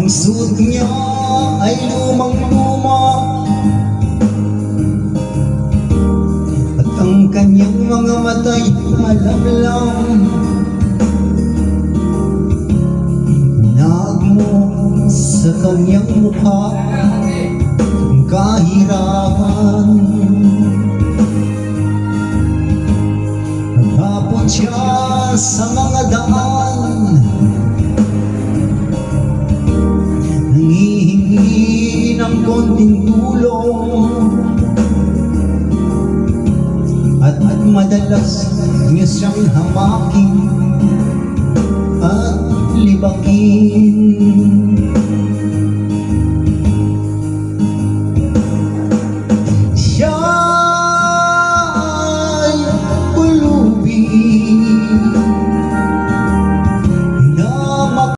Ang suot niya ay lumang-luma at ang kanyang mga mata'y malamlam. Naagmo sa kanyang mukha ang kahirapan. Naghapon siya sa mga daan, nangihingi ng konting tulong, at madalas niya siyang hamakin at libakin.